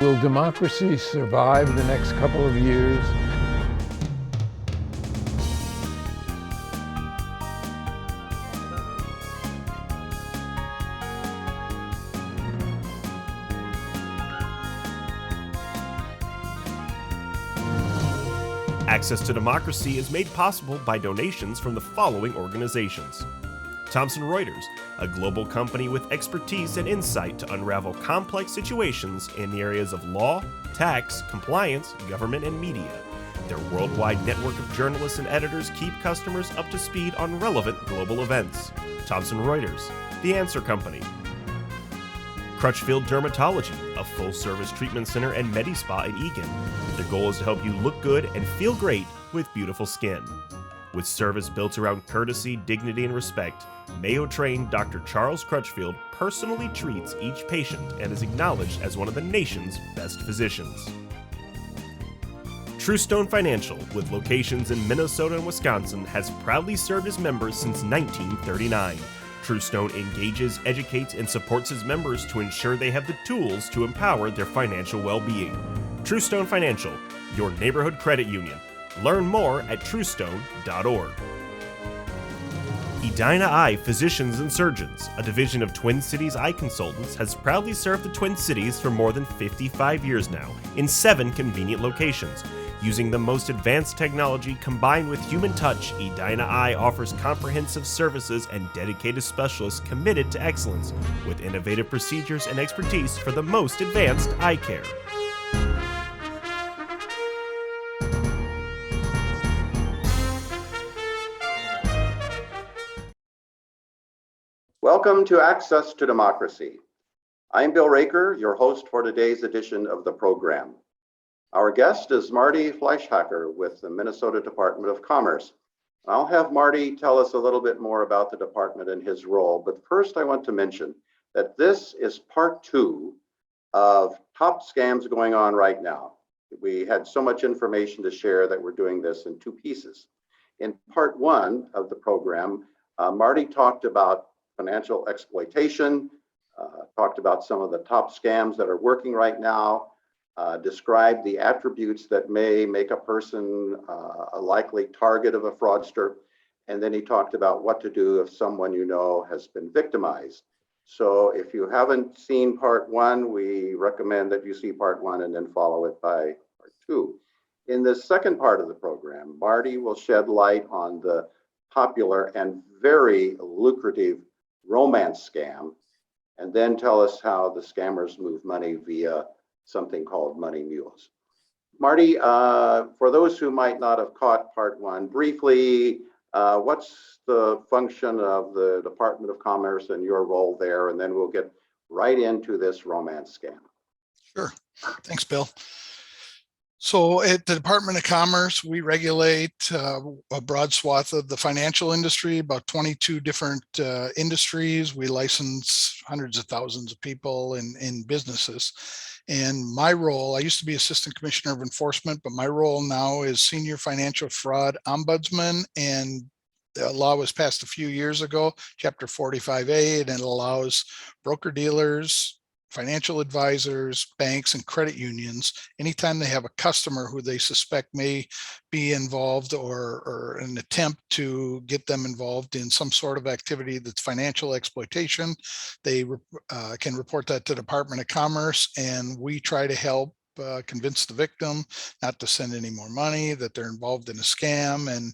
Will democracy survive the next couple of years? Access to Democracy is made possible by donations from the following organizations. Thomson Reuters, a global company with expertise and insight to unravel complex situations in the areas of law, tax, compliance, government, and media. Their worldwide network of journalists and editors keep customers up to speed on relevant global events. Thomson Reuters, The Answer Company. Crutchfield Dermatology, a full-service treatment center and Medi-Spa in Eagan. Their goal is to help you look good and feel great with beautiful skin. With service built around courtesy, dignity, and respect, Mayo-trained Dr. Charles Crutchfield personally treats each patient and is acknowledged as one of the nation's best physicians. Truestone Financial, with locations in Minnesota and Wisconsin, has proudly served its members since 1939. Truestone engages, educates, and supports its members to ensure they have the tools to empower their financial well-being. Truestone Financial, your neighborhood credit union. Learn more at truestone.org. Edina Eye Physicians and Surgeons, a division of Twin Cities Eye Consultants, has proudly served the Twin Cities for more than 55 years now, in 7 convenient locations. Using the most advanced technology combined with human touch, Edina Eye offers comprehensive services and dedicated specialists committed to excellence, with innovative procedures and expertise for the most advanced eye care. Welcome to Access to Democracy. I'm Bill Raker, your host for today's edition of the program. Our guest is Marty Fleischhacker with the Minnesota Department of Commerce. I'll have Marty tell us a little bit more about the department and his role, but first I want to mention that this is part 2 of top scams going on right now. We had so much information to share that we're doing this in 2 pieces. In part 1 of the program, Marty talked about financial exploitation, talked about some of the top scams that are working right now, described the attributes that may make a person a likely target of a fraudster, and then he talked about what to do if someone you know has been victimized. So if you haven't seen part 1, we recommend that you see part 1 and then follow it by part 2. In the second part of the program, Marty will shed light on the popular and very lucrative romance scam, and then tell us how the scammers move money via something called money mules. Marty, for those who might not have caught part 1, briefly, what's the function of the Department of Commerce and your role there? And then we'll get right into this romance scam. Sure. Thanks, Bill. So at the Department of Commerce, we regulate a broad swath of the financial industry, about 22 different industries. We license hundreds of thousands of people in businesses. And my role, I used to be Assistant Commissioner of Enforcement, but my role now is Senior Financial Fraud Ombudsman. And the law was passed a few years ago, Chapter 45A, and it allows broker-dealers, financial advisors, banks, and credit unions, anytime they have a customer who they suspect may be involved or an attempt to get them involved in some sort of activity that's financial exploitation, they can report that to the Department of Commerce, and we try to help convince the victim not to send any more money, that they're involved in a scam, and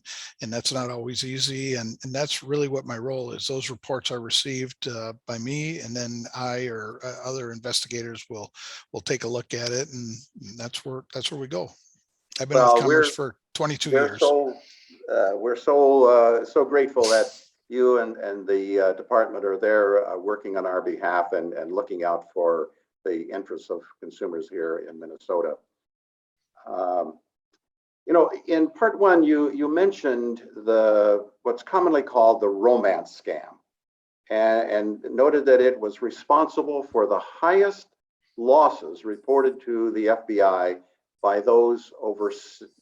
that's not always easy. And that's really what my role is. Those reports are received by me, and then I or other investigators will take a look at it, and that's where we go. I've been with Commerce for 22 years. We're so grateful that you and the department are there working on our behalf and looking out for the interests of consumers here in Minnesota. In part 1, you mentioned what's commonly called the romance scam, and noted that it was responsible for the highest losses reported to the FBI by those over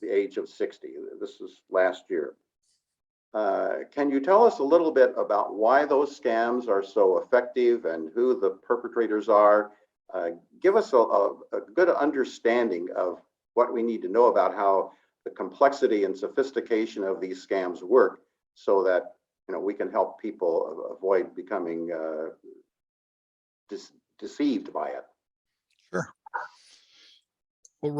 the age of 60. This was last year. Can you tell us a little bit about why those scams are so effective and who the perpetrators are? give us a good understanding of what we need to know about how the complexity and sophistication of these scams work, so that we can help people avoid becoming deceived by it. Sure. Well, the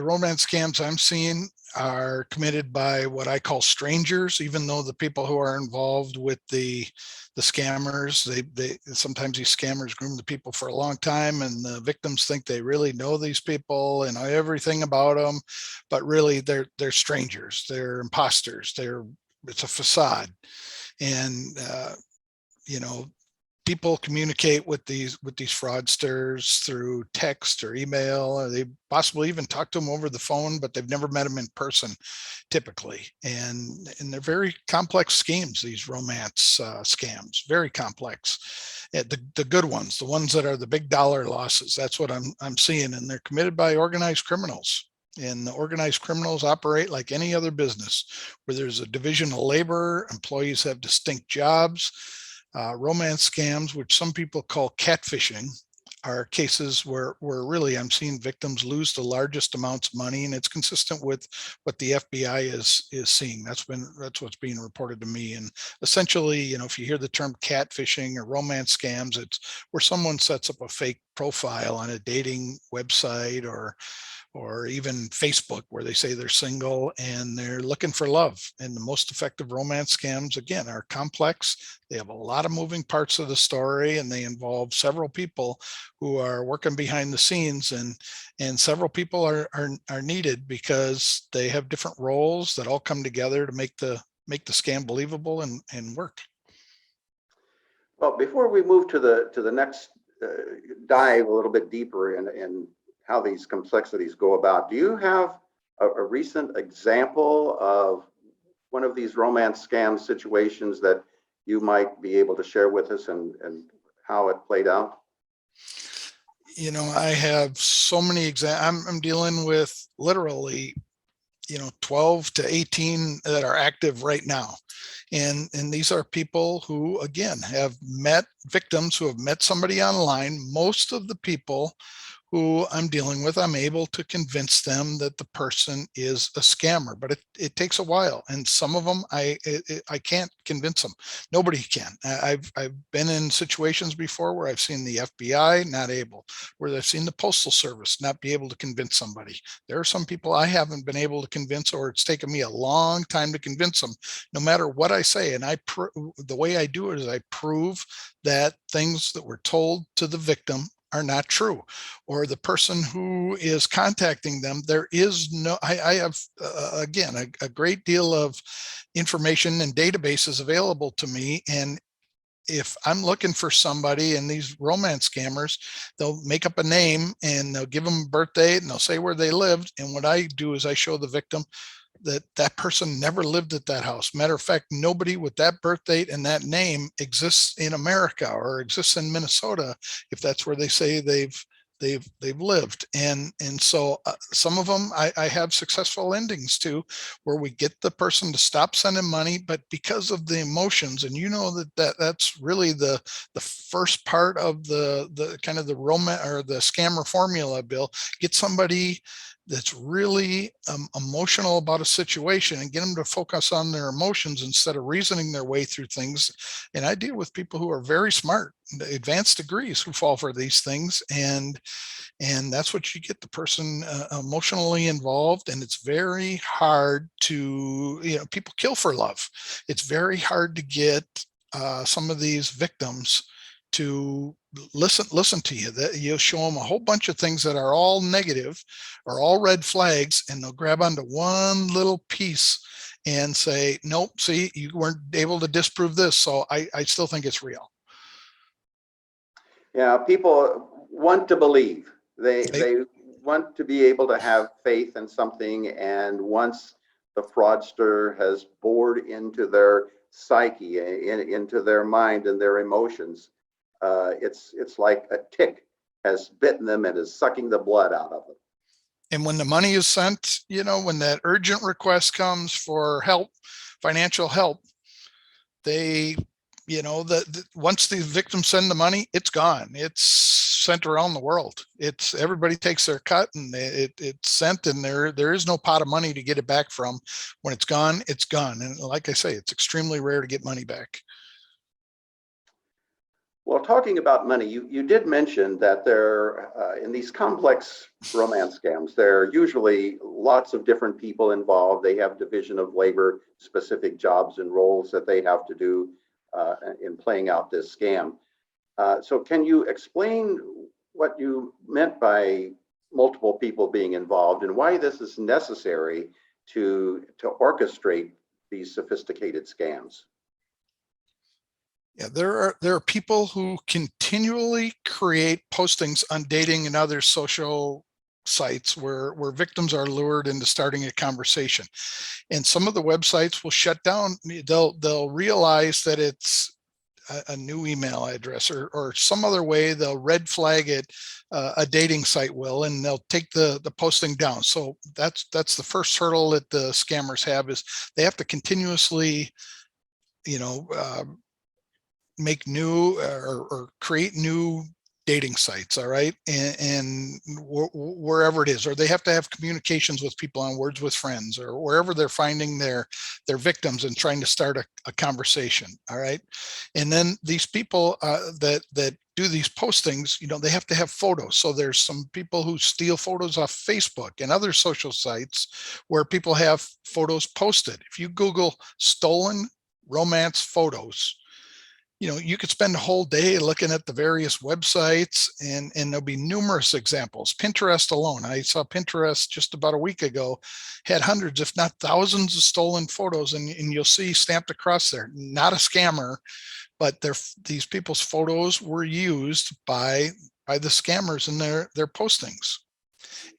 romance scams I'm seeing are committed by what I call strangers, even though the people who are involved with the scammers, they sometimes these scammers groom the people for a long time, and the victims think they really know these people and know everything about them, but really they're strangers, they're imposters, it's a facade. And people communicate with these fraudsters through text or email, or they possibly even talk to them over the phone, but they've never met them in person typically. And they're very complex schemes, these romance scams, very complex. The good ones, the ones that are the big dollar losses, that's what I'm seeing. And they're committed by organized criminals. And the organized criminals operate like any other business, where there's a division of labor, employees have distinct jobs. Romance scams, which some people call catfishing, are cases where really I'm seeing victims lose the largest amounts of money, and it's consistent with what the FBI is seeing. That's what's being reported to me. And essentially, if you hear the term catfishing or romance scams, it's where someone sets up a fake profile on a dating website or even Facebook, where they say they're single and they're looking for love. And the most effective romance scams, again, are complex. They have a lot of moving parts of the story, and they involve several people who are working behind the scenes, and several people are needed because they have different roles that all come together to make the scam believable and work. Well, before we move to the next dive a little bit deeper in how these complexities go about, do you have a recent example of one of these romance scam situations that you might be able to share with us, and how it played out? I have so many examples. I'm dealing with literally 12 to 18 that are active right now. And these are people who, again, have met victims who have met somebody online. Most of the people who I'm dealing with, I'm able to convince them that the person is a scammer, but it takes a while. And some of them, I can't convince them. Nobody can. I've been in situations before where I've seen the FBI not able, where I've seen the Postal Service not be able to convince somebody. There are some people I haven't been able to convince, or it's taken me a long time to convince them, no matter what I say. And the way I do it is I prove that things that were told to the victim are not true, or the person who is contacting them, there is no, I have, again, a great deal of information and databases available to me. And if I'm looking for somebody, and these romance scammers, they'll make up a name and they'll give them a birth date and they'll say where they lived. And what I do is I show the victim that person never lived at that house. Matter of fact, nobody with that birth date and that name exists in America or exists in Minnesota, if that's where they say they've lived. And so some of them I have successful endings to, where we get the person to stop sending money, but because of the emotions, and that's really the first part of the kind of the romance or the scammer formula, Bill. Get somebody that's really emotional about a situation and get them to focus on their emotions instead of reasoning their way through things. And I deal with people who are very smart, advanced degrees, who fall for these things. And that's what you get, the person emotionally involved. And it's very hard to, people kill for love. It's very hard to get some of these victims to listen to you. That you'll show them a whole bunch of things that are all negative or all red flags, and they'll grab onto one little piece and say, nope, see, you weren't able to disprove this, so I still think it's real. Yeah, people want to believe. They want to be able to have faith in something, and once the fraudster has bored into their psyche, into their mind and their emotions, it's like a tick has bitten them and is sucking the blood out of them. And when the money is sent, when that urgent request comes for help, financial help, they, once the victims send the money, it's gone. It's sent around the world. It's everybody takes their cut and it's sent, and there is no pot of money to get it back from. When it's gone, it's gone. And like I say, it's extremely rare to get money back. Well, talking about money, you did mention that there, in these complex romance scams, there are usually lots of different people involved. They have division of labor, specific jobs and roles that they have to do in playing out this scam. So can you explain what you meant by multiple people being involved and why this is necessary to orchestrate these sophisticated scams? Yeah, there are people who continually create postings on dating and other social sites where victims are lured into starting a conversation. And some of the websites will shut down. They'll realize that it's a new email address or some other way. They'll red flag it, a dating site will, and they'll take the posting down. So that's the first hurdle that the scammers have, is they have to continuously, make new or create new dating sites. All right. And wherever it is, or they have to have communications with people on Words with Friends or wherever they're finding their victims and trying to start a conversation. All right. And then these people that do these postings, they have to have photos. So there's some people who steal photos off Facebook and other social sites where people have photos posted. If you Google stolen romance photos, you could spend a whole day looking at the various websites, and there'll be numerous examples. Pinterest alone, I saw Pinterest just about a week ago, had hundreds, if not thousands, of stolen photos, and you'll see stamped across there, not a scammer, but these people's photos were used by the scammers in their postings.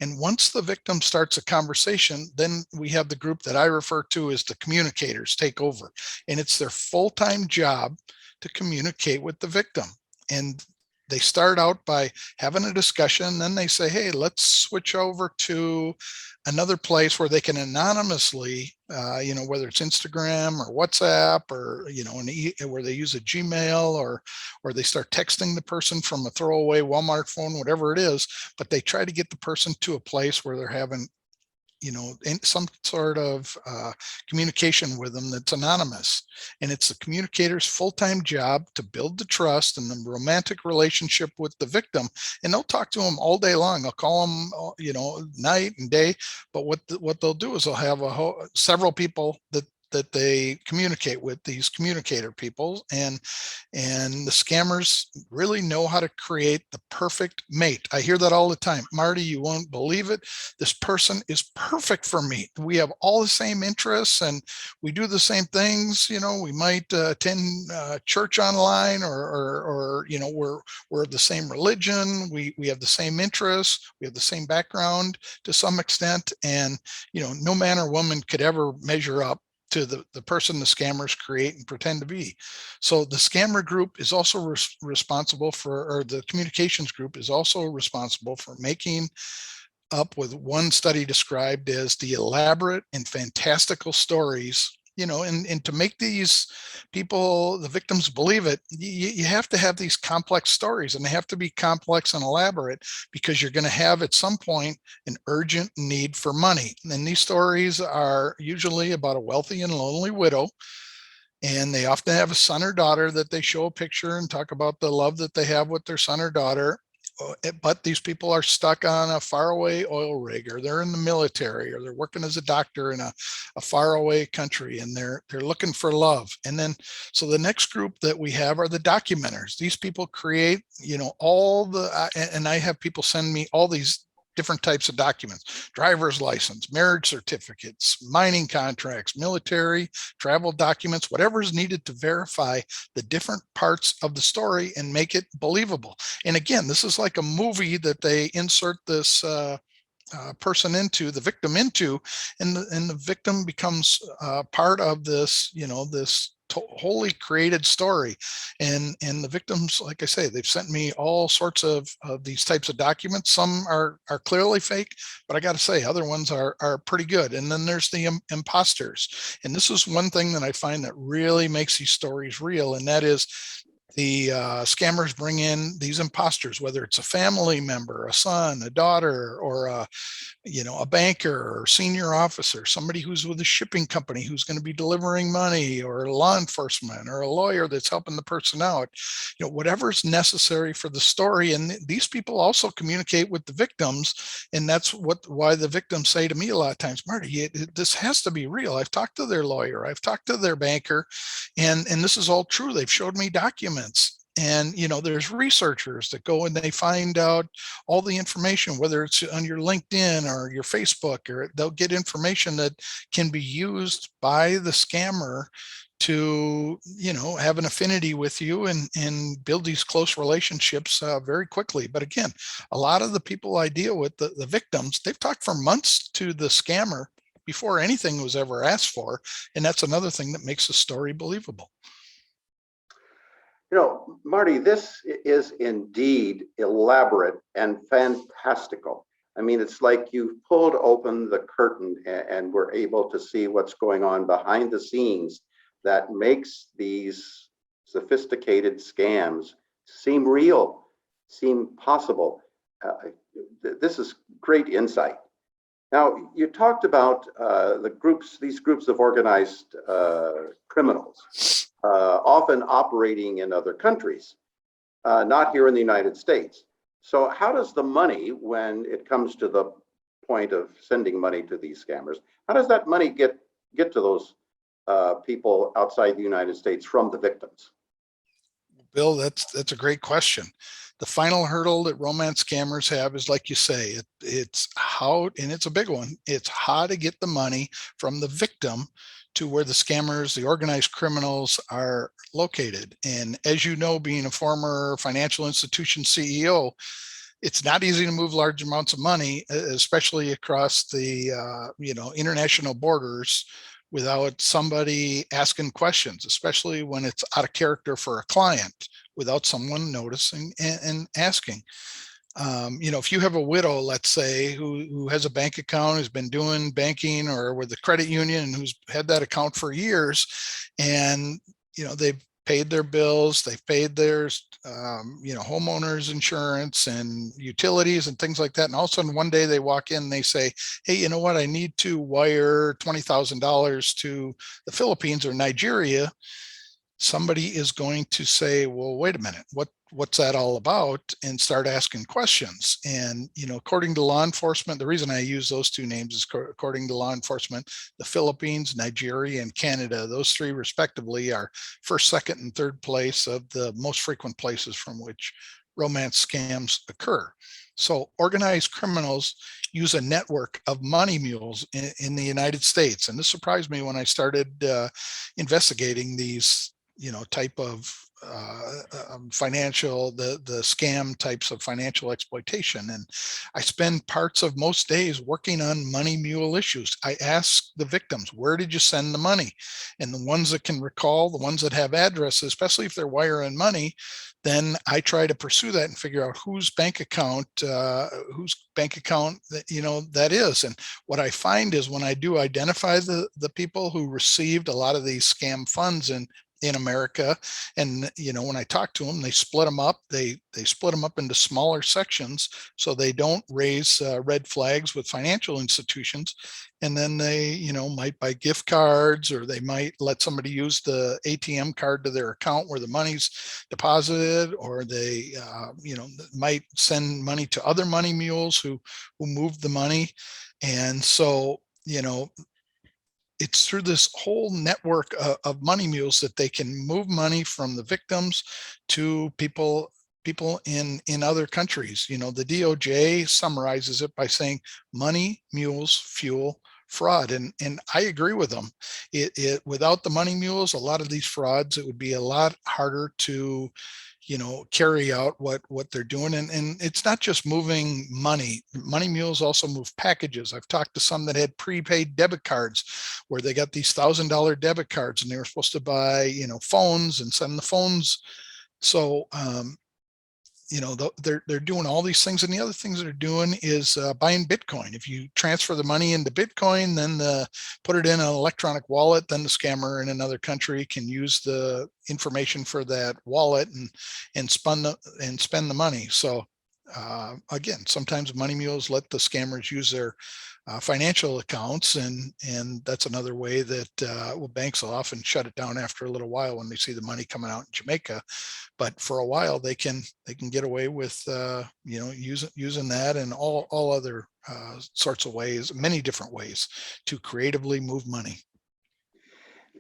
And once the victim starts a conversation, then we have the group that I refer to as the communicators take over, and it's their full-time job to communicate with the victim. And they start out by having a discussion. Then they say, hey, let's switch over to another place where they can anonymously, whether it's Instagram or WhatsApp or, where they use a Gmail or they start texting the person from a throwaway Walmart phone, whatever it is. But they try to get the person to a place where they're having in some sort of communication with them that's anonymous. And it's the communicator's full-time job to build the trust and the romantic relationship with the victim. And they'll talk to them all day long. They'll call them, night and day. But what they'll do is they'll have several people that they communicate with, these communicator people, and the scammers really know how to create the perfect mate. I hear that all the time. Marty, you won't believe it. This person is perfect for me. We have all the same interests and we do the same things. We might attend church online or we're of the same religion. We have the same interests. We have the same background to some extent. And, no man or woman could ever measure up to the person the scammers create and pretend to be. So the scammer group is also responsible for, or the communications group is also responsible for making up with one study described as the elaborate and fantastical stories, and to make these people, the victims, believe it, you have to have these complex stories, and they have to be complex and elaborate because you're going to have at some point an urgent need for money. And these stories are usually about a wealthy and lonely widow, and they often have a son or daughter that they show a picture and talk about the love that they have with their son or daughter. But these people are stuck on a faraway oil rig, or they're in the military, or they're working as a doctor in a faraway country, and they're looking for love. And then, so the next group that we have are the documenters. These people create, all the, and I have people send me all these different types of documents: driver's license, marriage certificates, mining contracts, military, travel documents, whatever is needed to verify the different parts of the story and make it believable. And again, this is like a movie that they insert this person into, the victim into, and the victim becomes part of this, this wholly created story. And the victims, like I say, they've sent me all sorts of these types of documents. Some are clearly fake, but I got to say other ones are pretty good. And then there's the imposters. And this is one thing that I find that really makes these stories real, and that is The scammers bring in these imposters, whether it's a family member, a son, a daughter, or a banker or senior officer, somebody who's with a shipping company who's going to be delivering money, or law enforcement, or a lawyer that's helping the person out, whatever's necessary for the story. And these people also communicate with the victims. And that's why the victims say to me a lot of times, Marty, this has to be real. I've talked to their lawyer, I've talked to their banker, and this is all true. They've showed me documents. And there's researchers that go and they find out all the information, whether it's on your LinkedIn or your Facebook, or they'll get information that can be used by the scammer to have an affinity with you and build these close relationships very quickly. But again, a lot of the people I deal with, the victims, they've talked for months to the scammer before anything was ever asked for. And that's another thing that makes the story believable. Marty, this is indeed elaborate and fantastical. I mean, it's like you've pulled open the curtain and we're able to see what's going on behind the scenes that makes these sophisticated scams seem real, seem possible. This is great insight. Now, you talked about these groups of organized criminals, often operating in other countries, not here in the United States. So how does the money, when it comes to the point of sending money to these scammers, how does that money get to those people outside the United States from the victims? Bill, that's a great question. The final hurdle that romance scammers have is, like you say, it's how, and it's a big one, it's how to get the money from the victim to where the scammers, the organized criminals, are located. And as you know, being a former financial institution CEO, it's not easy to move large amounts of money, especially across the international borders, without somebody asking questions, especially when it's out of character for a client, without someone noticing and asking. If you have a widow, let's say, who has a bank account, who's been doing banking or with the credit union and who's had that account for years, and they've paid their bills, they've paid their homeowners insurance and utilities and things like that, and all of a sudden one day they walk in and they say, hey, you know what, I need to wire $20,000 to the Philippines or Nigeria. Somebody is going to say, well, wait a minute, what's that all about? And start asking questions. And, according to law enforcement, the reason I use those two names is according to law enforcement, the Philippines, Nigeria, and Canada, those three respectively are first, second, and third place of the most frequent places from which romance scams occur. So organized criminals use a network of money mules in the United States. And this surprised me when I started investigating these type of financial, the scam types of financial exploitation. And I spend parts of most days working on money mule issues. I ask the victims, where did you send the money? And the ones that can recall, the ones that have addresses, especially if they're wiring money, then I try to pursue that and figure out whose bank account that is. And what I find is, when I do identify the people who received a lot of these scam funds in America, and when I talk to them, they split them up. They split them up into smaller sections so they don't raise red flags with financial institutions. And then they might buy gift cards, or they might let somebody use the ATM card to their account where the money's deposited, or they might send money to other money mules who move the money. And so it's through this whole network of money mules that they can move money from the victims to people in other countries. The DOJ summarizes it by saying money mules fuel fraud. And I agree with them. Without the money mules, a lot of these frauds, it would be a lot harder to carry out what they're doing. And it's not just moving money. Money mules also move packages. I've talked to some that had prepaid debit cards where they got these $1,000 debit cards, and they were supposed to buy, phones and send the phones. So they're doing all these things, and the other things they're doing is buying Bitcoin. If you transfer the money into Bitcoin, then put it in an electronic wallet, then the scammer in another country can use the information for that wallet and spend the money. So again, sometimes money mules let the scammers use their financial accounts, and that's another way that banks will often shut it down after a little while when they see the money coming out in Jamaica. But for a while they can get away with using that and all other sorts of ways, many different ways to creatively move money.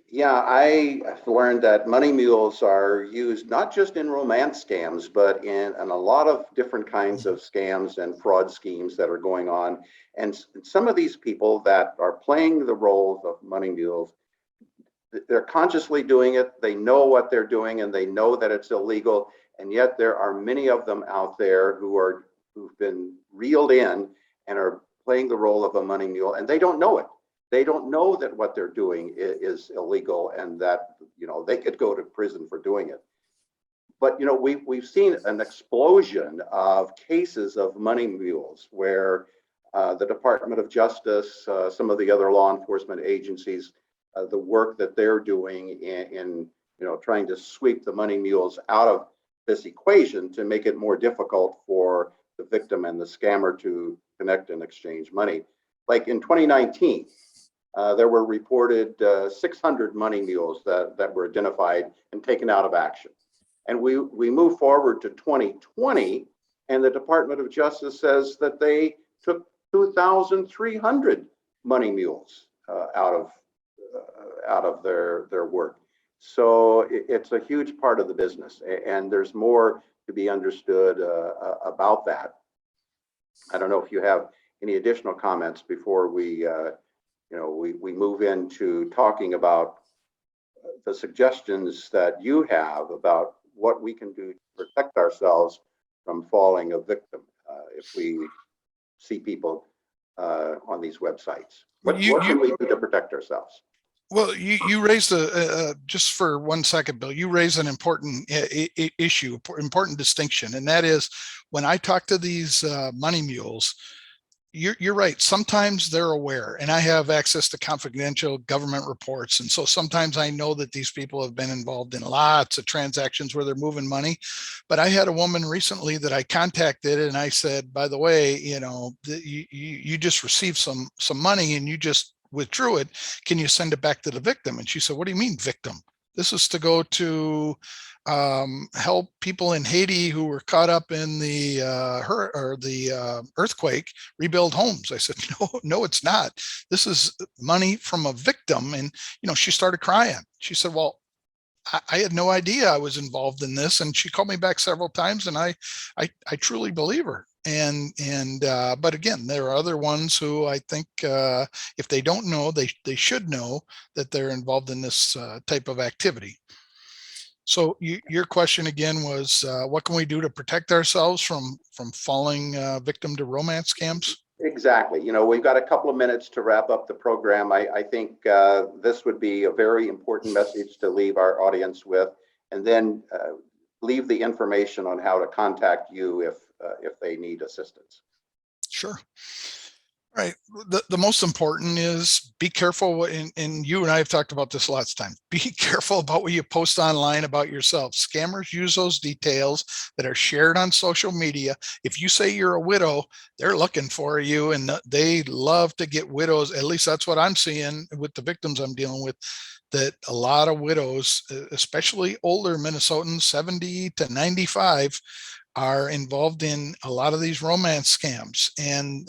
Yeah, I have learned that money mules are used not just in romance scams, but in a lot of different kinds of scams and fraud schemes that are going on. And some of these people that are playing the roles of money mules, they're consciously doing it. They know what they're doing and they know that it's illegal. And yet there are many of them out there who've been reeled in and are playing the role of a money mule, and they don't know it. They don't know that what they're doing is illegal and that, they could go to prison for doing it. But, we've seen an explosion of cases of money mules where the Department of Justice, some of the other law enforcement agencies, the work that they're doing in trying to sweep the money mules out of this equation to make it more difficult for the victim and the scammer to connect and exchange money. Like in 2019, there were reported 600 money mules that were identified and taken out of action. And we move forward to 2020, and the Department of Justice says that they took 2,300 money mules out of their work. So it's a huge part of the business, and there's more to be understood about that. I don't know if you have any additional comments before we move into talking about the suggestions that you have about what we can do to protect ourselves from falling a victim if we see people on these websites. What can we do to protect ourselves? Well, you raised just for 1 second, Bill, you raised an important issue, important distinction. And that is, when I talk to these money mules, you're right. Sometimes they're aware, and I have access to confidential government reports. And so sometimes I know that these people have been involved in lots of transactions where they're moving money. But I had a woman recently that I contacted, and I said, by the way, you just received some money and you just withdrew it. Can you send it back to the victim? And she said, what do you mean victim? This is to go to help people in Haiti who were caught up in the earthquake rebuild homes. I said, no, it's not. This is money from a victim. And she started crying. She said, well, I had no idea I was involved in this. And she called me back several times, and I truly believe her. But again, there are other ones who I think if they don't know, they should know that they're involved in this type of activity. So your question again was, what can we do to protect ourselves from falling victim to romance scams? Exactly. We've got a couple of minutes to wrap up the program. I think this would be a very important message to leave our audience with, and then leave the information on how to contact you if they need assistance. Sure. Right. The most important is be careful. And you and I have talked about this lots of times. Be careful about what you post online about yourself. Scammers use those details that are shared on social media. If you say you're a widow, they're looking for you, and they love to get widows. At least that's what I'm seeing with the victims I'm dealing with, that a lot of widows, especially older Minnesotans, 70 to 95, are involved in a lot of these romance scams. And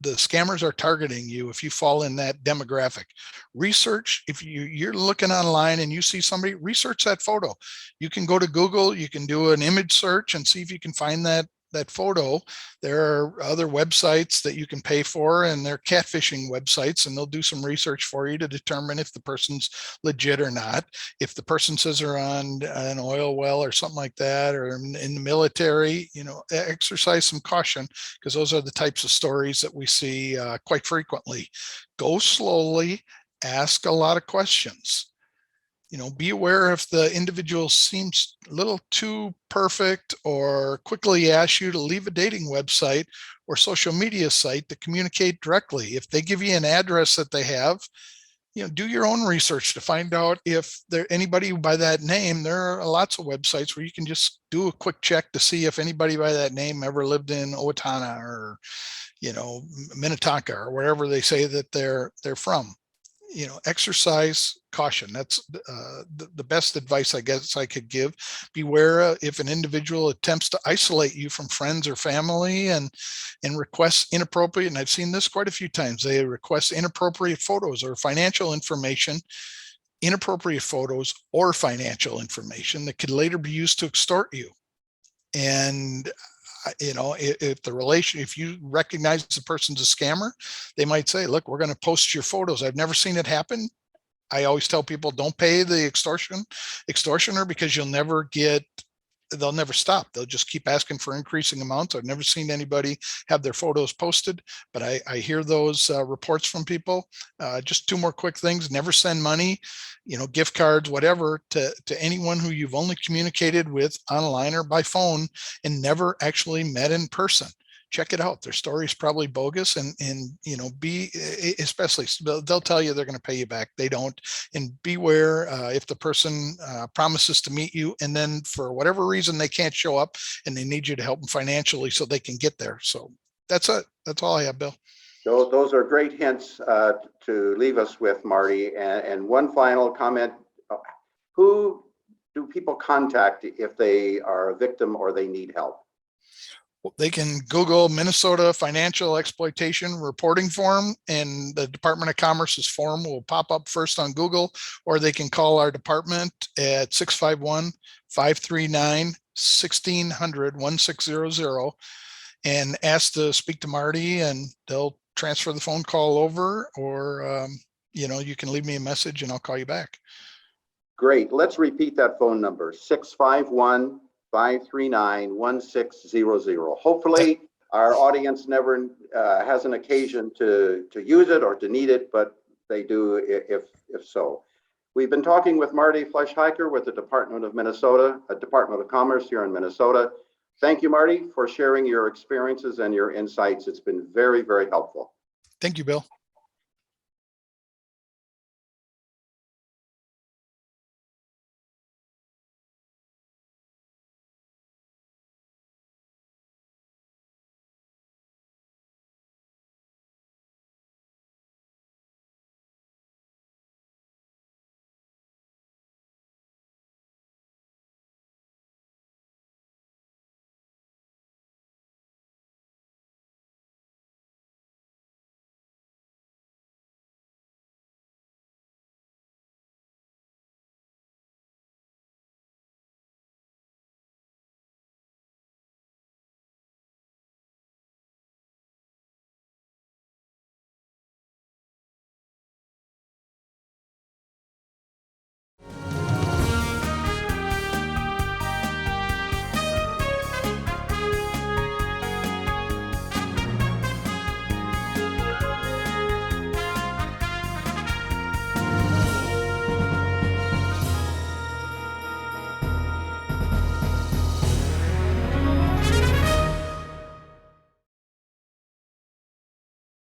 the scammers are targeting you if you fall in that demographic. Research, if you're looking online and you see somebody, research that photo. You can go to Google, you can do an image search and see if you can find that photo. There are other websites that you can pay for, and they're catfishing websites, and they'll do some research for you to determine if the person's legit or not. If the person says they're on an oil well or something like that, or in the military, exercise some caution, because those are the types of stories that we see quite frequently. Go slowly, ask a lot of questions. Be aware if the individual seems a little too perfect or quickly asks you to leave a dating website or social media site to communicate directly. If they give you an address that they have, do your own research to find out if there anybody by that name. There are lots of websites where you can just do a quick check to see if anybody by that name ever lived in Owatonna or, Minnetonka or wherever they say that they're from. Exercise caution. That's the best advice I guess I could give. Beware if an individual attempts to isolate you from friends or family and requests inappropriate, and I've seen this quite a few times, they request inappropriate photos or financial information, inappropriate photos or financial information that could later be used to extort you. And if you recognize the person's a scammer, they might say, look, we're going to post your photos. I've never seen it happen. I always tell people, don't pay the extortioner, because they'll never stop. They'll just keep asking for increasing amounts. I've never seen anybody have their photos posted, but I hear those reports from people. Just two more quick things. Never send money, gift cards, whatever, to anyone who you've only communicated with online or by phone and never actually met in person. Check it out. Their story is probably bogus, and especially they'll tell you they're going to pay you back. They don't. And beware if the person promises to meet you and then for whatever reason they can't show up and they need you to help them financially so they can get there. So that's it. That's all I have, Bill. Those are great hints to leave us with, Marty. And one final comment: who do people contact if they are a victim or they need help? They can Google Minnesota Financial Exploitation Reporting Form, and the Department of Commerce's form will pop up first on Google, or they can call our department at 651-539-1600 and ask to speak to Marty, and they'll transfer the phone call over, or you can leave me a message and I'll call you back. Great. Let's repeat that phone number: 651-539-1600. Hopefully our audience never has an occasion to use it or to need it, but they do if so. We've been talking with Marty Fleischhacker with the Department of Commerce here in Minnesota. Thank you, Marty, for sharing your experiences and your insights. It's been very, very helpful. Thank you, Bill.